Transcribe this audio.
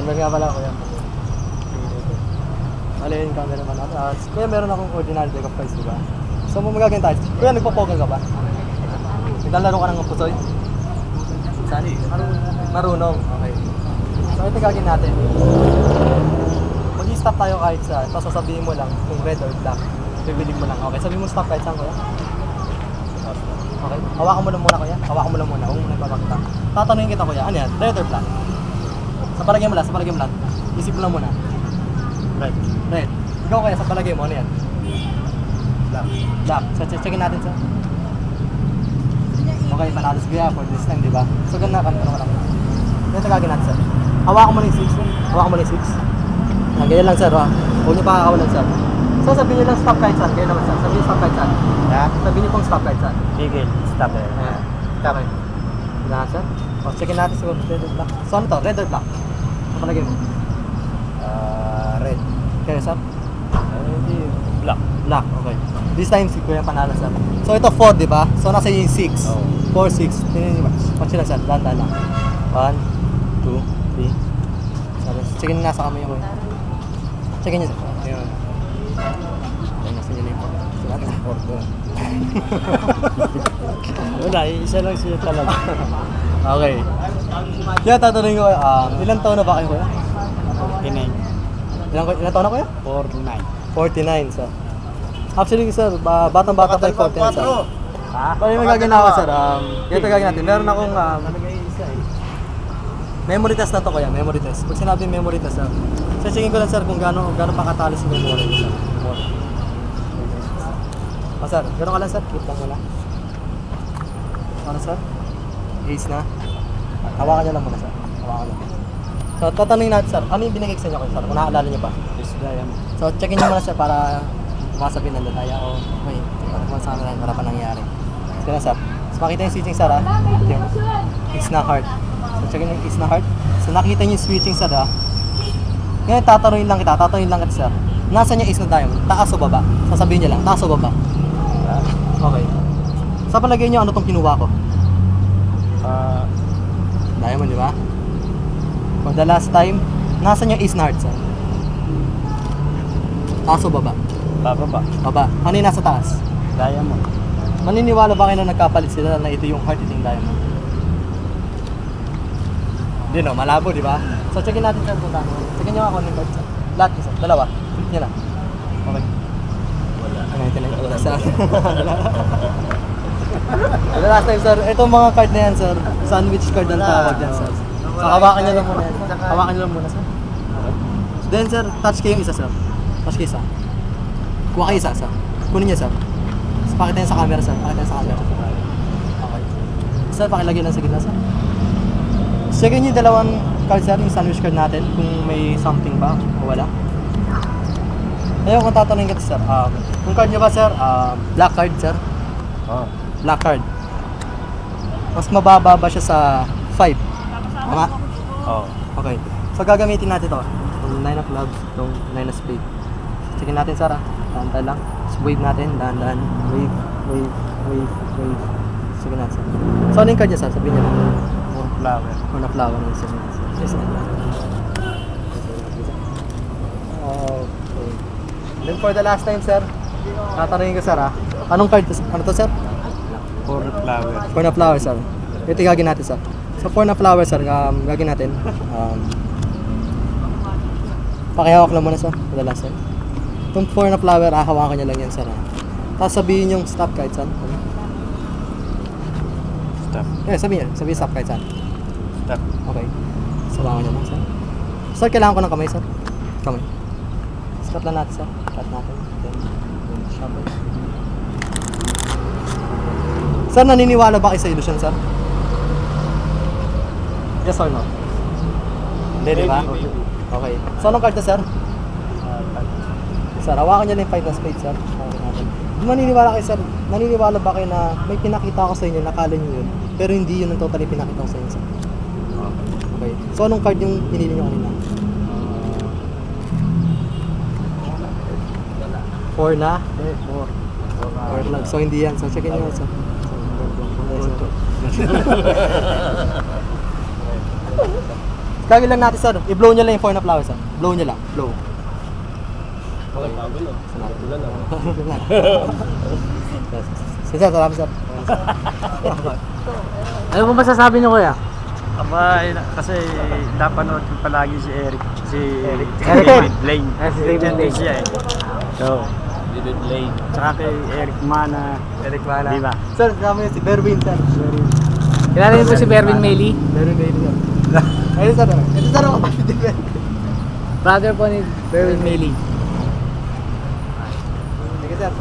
camera nga pala kuya. Mali yung camera man natin. Kuya, meron akong ordinary deck of cards, diba? So, magagawin tayo. Kuya, nagpo-poker ka ba? Naglalaro ka ng pusoy? Saan? Marunong. Okay. So, ito gagawin natin. Mag-i-stop tayo kahit saan. Tapos sasabihin mo lang kung red or black. Bibilig mo lang. Okay, sabihin mo stop kahit saan, kuya. Okay, hawakan mo lang muna, kuya. Hawakan mo lang muna. Huwag mo na ipapakita. Tatanungin kita, kuya. Ano yan? Red or black? Sa palagay mo lang. Isip mo lang muna. Red. Ikaw kaya, sa palagay mo, ano yan? Black. So, checkin natin sa. Okay, panalo si kuya for this time, di ba? So, ganda ka lang. Yan tagagin natin, sir. Hawakan mo lang yung 6. Ganyan lang, sir. Huwag niyo pa kakawalan, sir. So, sabihin niyo lang stop kahit saan. Ganyan naman, sir. Sabihin niyo stop kahit saan. Sabihin niyo pong stop kahit saan. Sige, stop eh. Stop eh. Ganda, sir. O, checkin natin siguro. Red or black. So, ano to? Red or black? Sa palagay mo? Red. Kaya, sir? Black. Black, okay. This time, si kuya panalo, sir. So, ito 4, di ba? So, nasa yung 6. Oh. 4, 6. Tingnan niyo ba? Watch lang, sir. Dahan lang. 1, 2, 3. Sabi, checkin niyo nasa kamay ko. Checkin niyo, sir. Ayun. Ayun, nasa niyo lang. Wala, isa lang siya talaga. Okay. Kaya tatanungin ko, ilang taon na ba kayo, kuya? 49. Ilang taon na, kuya? 49. 49, sir. Actually, sir, batang-bata pa yung 49, sir. Kaya yung magaginawa, sir, ito gagawin natin. Meron akong memory test na to, kuya. Memory test. Pag sinabi memory test, sir, checkin ko lang, sir, kung gaano pakatalo sa memory niyo, sir. Sir, gano'n ka lang, sir. Keep lang muna. Ano, sir? Ace na. Hawakan niyo lang muna, sir. Hawakan lang. So, tatanungin natin, sir, ano yung binigay ko sa inyo, sir? Kung naaalala niyo pa. So, checkin niyo muna, sir, para masabihin ng lalaya o may kung saan na para pa nangyari. So, sir. So, makita yung switching, sir, ha? Yung Ace na heart. So, checkin yung Ace na heart. So, nakita niyo yung switching, sir, ha? Ngayon, tatanungin lang kita, sir. Nasaan yung Ace na diamond? Taas o baba? Sasabihin niyo lang, taas o baba? Okay. Sa palagay niyo, ano tong kinuha ko? Diamond, di ba? For the last time, nasaan yung Ace na heart, sir? Taas o baba? Bababa. Baba. Ano yung nasa taas? Diamond. Maniniwala ba kayo na nagkapalit sila na ito yung heart, ito yung diamond? Hindi no, malabo, di ba? So, checkin natin, sir, kung tama. Checkin nyo ako ng card, sir. Lahat, sir. Dalawa. Flip nyo na. Okay. Wala. Ano ito lang? Wala, sir. The last time, sir. Itong mga card na yan, sir. Sandwich card ang tawag yan, sir. So, hawakan nyo lang muna yan. Hawakan nyo lang muna, sir. Then, sir, touch kayo yung isa, sir. Touch kayo isa. Kuha kayo isa, sir. Kunin niya, sir. So, pakita niya sa camera, sir. Pakita niya sa camera. Okay. Sir, pakilagay lang sa gitna, sir. Checkin niyo yung dalawang card, sir. Yung sandwich card natin. Kung may something ba o wala. Ngayon, kung tatanungin kita, sir. Kung card niyo ba, sir? Black card, sir. Black card. Mas mababa ba siya sa 5? Tama? Okay. So, gagamitin natin ito. Itong 9 of clubs, itong 9 of spade. Checkin natin, sir, dahan-dahan lang. So, wave natin, dahan-dahan. Wave. Sige natin, sir. So, ano yung card niya, sir? Sabihin niya lang. Flower. Una flower ng sir. Yes, sir. Okay. Then for the last time, sir, tatanungin ko, sir, anong card? Ano to, sir? For flower. For na flower, sir. Ito yung gagawin natin, sir. So, for na flower, sir, gagawin natin. Pakihawak lang muna, sir. For the last time. Itong for na flower, hawakan niya lang yan, sir. Tapos sabihin yung stop kahit saan. Stop. Sabihin stop kahit saan. Stop. Okay. Sabangan niya lang, sir. Sir, kailangan ko ng kamay, sir. Kamay. Stop lang natin, sir. Cut natin. Then, shuffle. Sir, naniniwala ba kayo sa illusion, sir? Yes or no? Hindi, di ba? Okay. So, anong card na, sir? Sir, hawakan niyo lang yung 5 na spade, sir. Maniniwala kayo, sir. Naniniwala ba kayo na may pinakita ko sa inyo, nakala niyo yun, pero hindi yun ang totally pinakita ko sa inyo, sir? Okay. So, anong card yung pinili niyo kanina? 4 na? 4 lang. So, hindi yan. So, checkin niyo, sir. Gagawin lang natin sir, i-blow nyo lang yung 4 na flower sir. Blow nyo lang, blow. Okay, bago no? Ulan no? Sir, salamat sir. Ano po masasabi niyo kuya? Aba, kasi napanood ko palagi si Eric. Si David Blaine. Si David Diyan din Blaine. siya eh. So, David Lane. tsaka kay Eric Mana. Eric Mana. Di ba? Sir, kasama yun si Berwin sir. Kilala niyo po si Berwin Meli? Berwin Bailey sir. Ayun sir, ito sir ang kapatid ni Berwin. Brother po ni Berwin Meli. Sige sir.